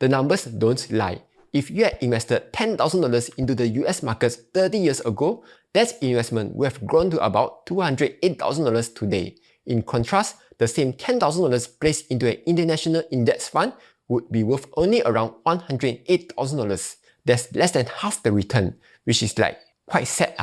The numbers don't lie. If you had invested $10,000 into the US markets 30 years ago, that investment would have grown to about $208,000 today. In contrast, the same $10,000 placed into an international index fund would be worth only around $108,000. That's less than half the return, which is like quite sad.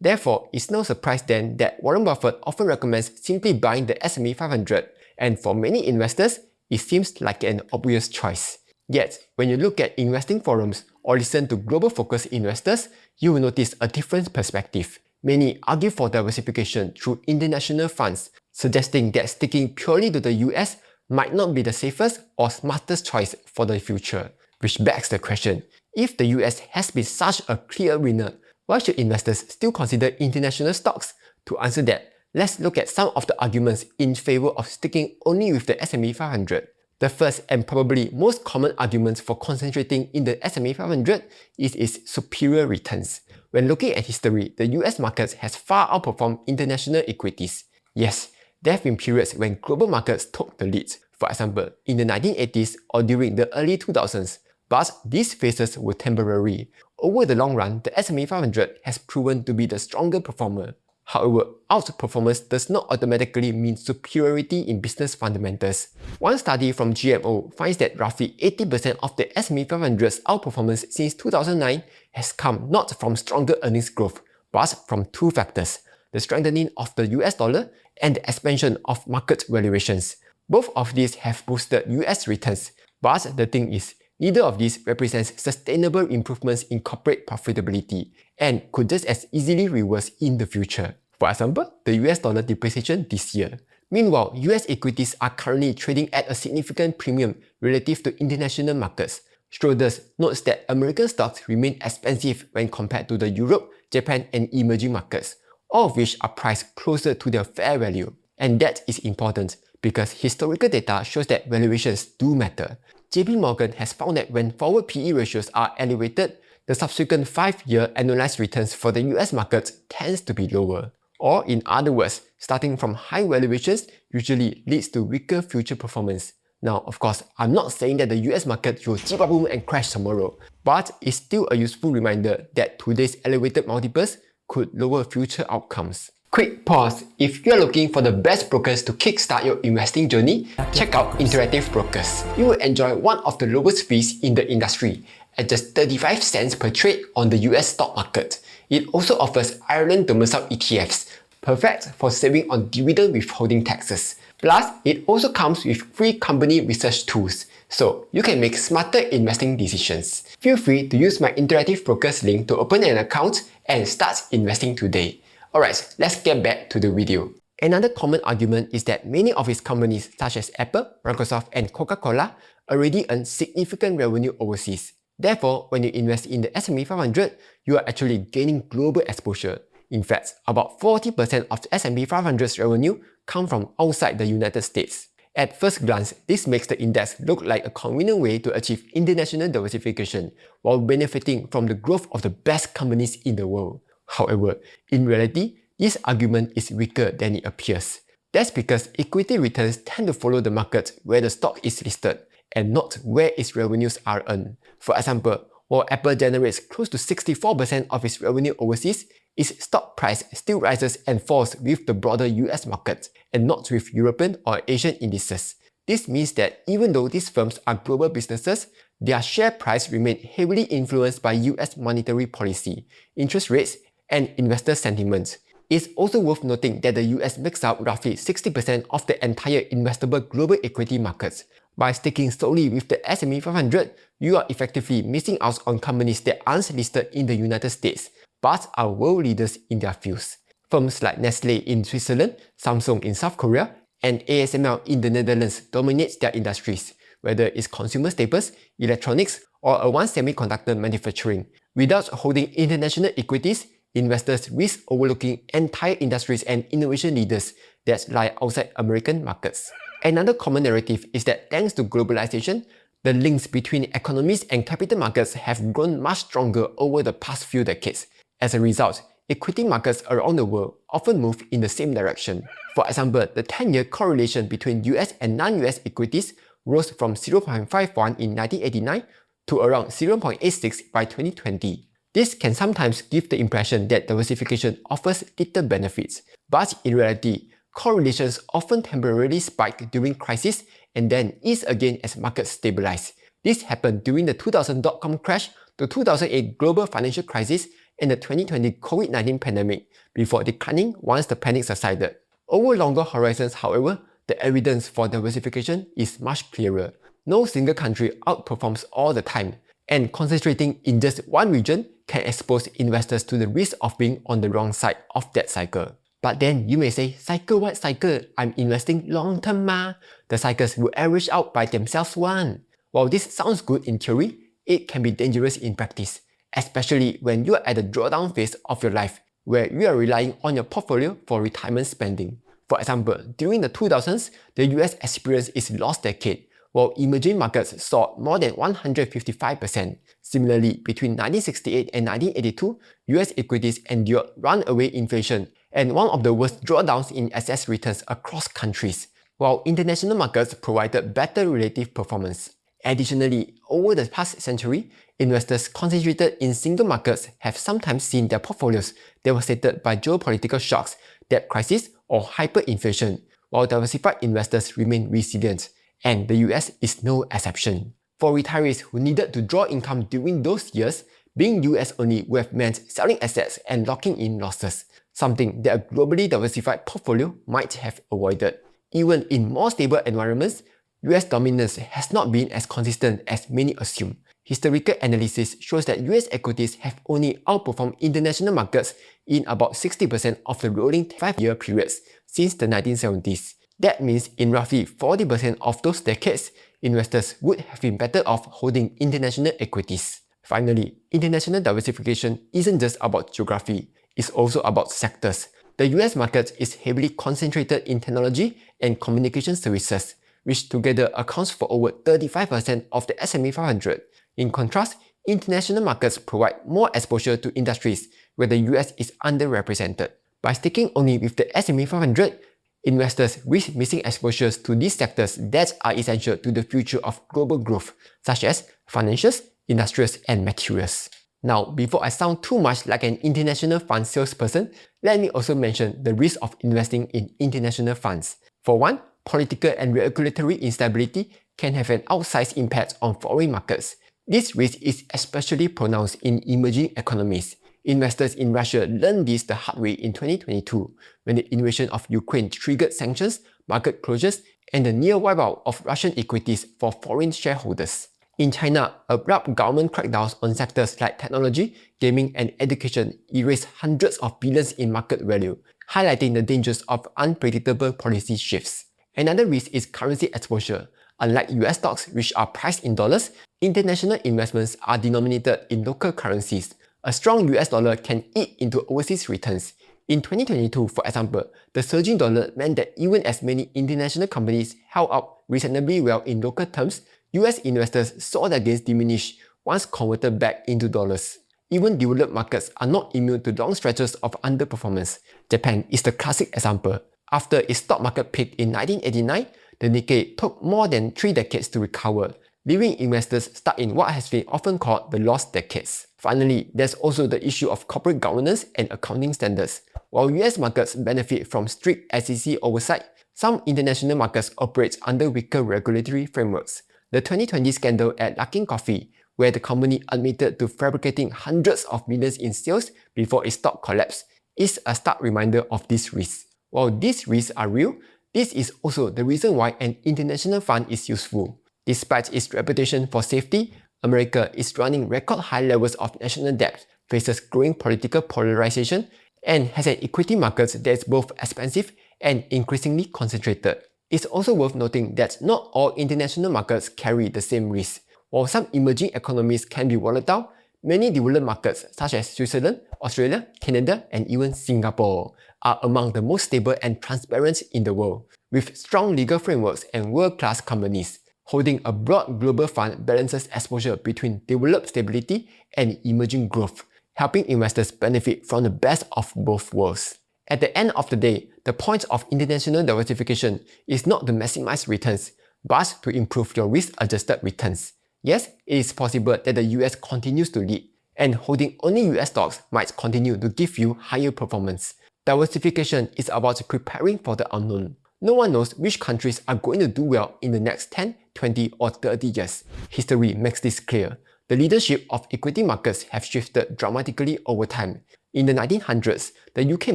Therefore, it's no surprise then that Warren Buffett often recommends simply buying the S&P 500, and for many investors, it seems like an obvious choice. Yet, when you look at investing forums or listen to global-focused investors, you will notice a different perspective. Many argue for diversification through international funds, suggesting that sticking purely to the US might not be the safest or smartest choice for the future. Which begs the question, if the US has been such a clear winner, why should investors still consider international stocks? To answer that, let's look at some of the arguments in favor of sticking only with the S&P 500. The first and probably most common argument for concentrating in the S&P 500 is its superior returns. When looking at history, the US markets has far outperformed international equities. Yes, there have been periods when global markets took the lead, for example, in the 1980s or during the early 2000s. But these phases were temporary. Over the long run, the S&P 500 has proven to be the stronger performer. However, outperformance does not automatically mean superiority in business fundamentals. One study from GMO finds that roughly 80% of the S&P 500's outperformance since 2009 has come not from stronger earnings growth, but from two factors: the strengthening of the US dollar and the expansion of market valuations. Both of these have boosted US returns, but the thing is, neither of these represents sustainable improvements in corporate profitability and could just as easily reverse in the future. For example, the US dollar depreciation this year. Meanwhile, US equities are currently trading at a significant premium relative to international markets. Schroders notes that American stocks remain expensive when compared to the Europe, Japan, and emerging markets, all of which are priced closer to their fair value. And that is important because historical data shows that valuations do matter. JP Morgan has found that when forward PE ratios are elevated, the subsequent 5-year annualized returns for the US market tends to be lower. Or in other words, starting from high valuations usually leads to weaker future performance. Now, of course, I'm not saying that the US market will boom and crash tomorrow, but it's still a useful reminder that today's elevated multiples could lower future outcomes. Quick pause. If you're looking for the best brokers to kickstart your investing journey, check out Interactive Brokers. You will enjoy one of the lowest fees in the industry, at just 35 cents per trade on the US stock market. It also offers Ireland domicile ETFs, perfect for saving on dividend withholding taxes. Plus, it also comes with free company research tools, so you can make smarter investing decisions. Feel free to use my Interactive Brokers link to open an account and start investing today. Alright, let's get back to the video. Another common argument is that many of its companies such as Apple, Microsoft, and Coca-Cola already earn significant revenue overseas. Therefore, when you invest in the S&P 500, you are actually gaining global exposure. In fact, about 40% of the S&P 500's revenue come from outside the United States. At first glance, this makes the index look like a convenient way to achieve international diversification while benefiting from the growth of the best companies in the world. However, in reality, this argument is weaker than it appears. That's because equity returns tend to follow the market where the stock is listed, and not where its revenues are earned. For example, while Apple generates close to 64% of its revenue overseas, its stock price still rises and falls with the broader US market, and not with European or Asian indices. This means that even though these firms are global businesses, their share price remains heavily influenced by US monetary policy, interest rates, and investor sentiment. It's also worth noting that the US makes up roughly 60% of the entire investable global equity markets. By sticking solely with the S&P 500, you are effectively missing out on companies that aren't listed in the United States, but are world leaders in their fields. Firms like Nestle in Switzerland, Samsung in South Korea, and ASML in the Netherlands dominate their industries, whether it's consumer staples, electronics, or advanced semiconductor manufacturing. Without holding international equities, investors risk overlooking entire industries and innovation leaders that lie outside American markets. Another common narrative is that thanks to globalization, the links between economies and capital markets have grown much stronger over the past few decades. As a result, equity markets around the world often move in the same direction. For example, the 10-year correlation between US and non-US equities rose from 0.51 in 1989 to around 0.86 by 2020. This can sometimes give the impression that diversification offers little benefits, but in reality, correlations often temporarily spike during crisis and then ease again as markets stabilize. This happened during the 2000 dot-com crash, the 2008 global financial crisis, and the 2020 COVID-19 pandemic, before declining once the panic subsided. Over longer horizons, however, the evidence for diversification is much clearer. No single country outperforms all the time, and concentrating in just one region can expose investors to the risk of being on the wrong side of that cycle. But then you may say, cycle what cycle? I'm investing long term ma. The cycles will average out by themselves one. While this sounds good in theory, it can be dangerous in practice, especially when you are at the drawdown phase of your life, where you are relying on your portfolio for retirement spending. For example, during the 2000s, the US experienced its lost decade, while emerging markets soared more than 155%. Similarly, between 1968 and 1982, US equities endured runaway inflation and one of the worst drawdowns in asset returns across countries, while international markets provided better relative performance. Additionally, over the past century, investors concentrated in single markets have sometimes seen their portfolios devastated by geopolitical shocks, debt crisis, or hyperinflation, while diversified investors remain resilient, and the US is no exception. For retirees who needed to draw income during those years, being US only would have meant selling assets and locking in losses, something that a globally diversified portfolio might have avoided. Even in more stable environments, US dominance has not been as consistent as many assume. Historical analysis shows that US equities have only outperformed international markets in about 60% of the rolling 5-year periods since the 1970s. That means in roughly 40% of those decades, investors would have been better off holding international equities. Finally, international diversification isn't just about geography, it's also about sectors. The US market is heavily concentrated in technology and communication services, which together accounts for over 35% of the S&P 500. In contrast, international markets provide more exposure to industries where the US is underrepresented. By sticking only with the S&P 500, investors risk missing exposures to these sectors that are essential to the future of global growth, such as financials, industrials, and materials. Now, before I sound too much like an international fund salesperson, let me also mention the risk of investing in international funds. For one, political and regulatory instability can have an outsized impact on foreign markets. This risk is especially pronounced in emerging economies. Investors in Russia learned this the hard way in 2022, when the invasion of Ukraine triggered sanctions, market closures, and the near wipeout of Russian equities for foreign shareholders. In China, abrupt government crackdowns on sectors like technology, gaming, and education erased hundreds of billions in market value, highlighting the dangers of unpredictable policy shifts. Another risk is currency exposure. Unlike US stocks, which are priced in dollars, international investments are denominated in local currencies. A strong US dollar can eat into overseas returns. In 2022, for example, the surging dollar meant that even as many international companies held up reasonably well in local terms, US investors saw their gains diminish once converted back into dollars. Even developed markets are not immune to long stretches of underperformance. Japan is the classic example. After its stock market peaked in 1989, the Nikkei took more than 3 decades to recover, leaving investors stuck in what has been often called the lost decades. Finally, there's also the issue of corporate governance and accounting standards. While US markets benefit from strict SEC oversight, some international markets operate under weaker regulatory frameworks. The 2020 scandal at Luckin Coffee, where the company admitted to fabricating hundreds of millions in sales before its stock collapsed, is a stark reminder of these risks. While these risks are real, this is also the reason why an international fund is useful. Despite its reputation for safety, America is running record high levels of national debt, faces growing political polarization, and has an equity market that is both expensive and increasingly concentrated. It's also worth noting that not all international markets carry the same risk. While some emerging economies can be volatile, many developed markets such as Switzerland, Australia, Canada, and even Singapore are among the most stable and transparent in the world, with strong legal frameworks and world-class companies. Holding a broad global fund balances exposure between developed stability and emerging growth, helping investors benefit from the best of both worlds. At the end of the day, the point of international diversification is not to maximize returns, but to improve your risk-adjusted returns. Yes, it is possible that the US continues to lead, and holding only US stocks might continue to give you higher performance. Diversification is about preparing for the unknown. No one knows which countries are going to do well in the next 10, 20 or 30 years. History makes this clear. The leadership of equity markets have shifted dramatically over time. In the 1900s, the UK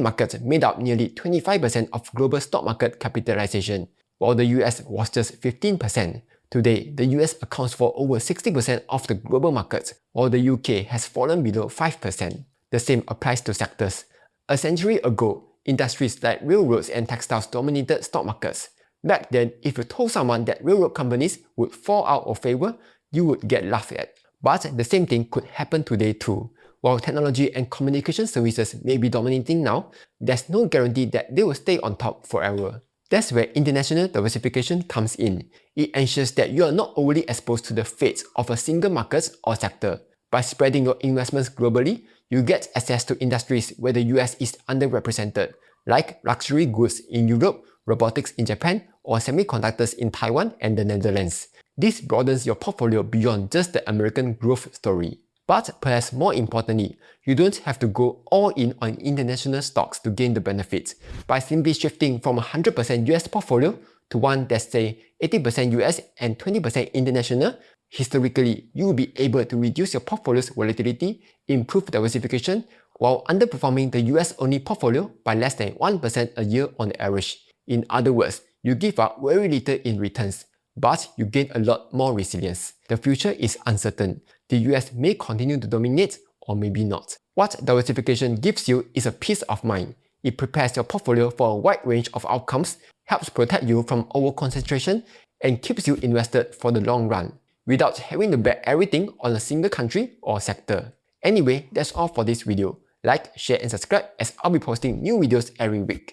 market made up nearly 25% of global stock market capitalization, while the US was just 15%. Today, the US accounts for over 60% of the global market, while the UK has fallen below 5%. The same applies to sectors. A century ago, industries like railroads and textiles dominated stock markets. Back then, if you told someone that railroad companies would fall out of favor, you would get laughed at. But the same thing could happen today too. While technology and communication services may be dominating now, there's no guarantee that they will stay on top forever. That's where international diversification comes in. It ensures that you are not overly exposed to the fates of a single market or sector. By spreading your investments globally, you get access to industries where the US is underrepresented, like luxury goods in Europe, robotics in Japan, or semiconductors in Taiwan and the Netherlands. This broadens your portfolio beyond just the American growth story. But perhaps more importantly, you don't have to go all in on international stocks to gain the benefits. By simply shifting from a 100% US portfolio to one that's say 80% US and 20% international, historically, you will be able to reduce your portfolio's volatility, improve diversification, while underperforming the US-only portfolio by less than 1% a year on average. In other words, you give up very little in returns, but you gain a lot more resilience. The future is uncertain. The US may continue to dominate or maybe not. What diversification gives you is a peace of mind. It prepares your portfolio for a wide range of outcomes, helps protect you from over-concentration, and keeps you invested for the long run, without having to bet everything on a single country or sector. Anyway, that's all for this video. Like, share and subscribe as I'll be posting new videos every week.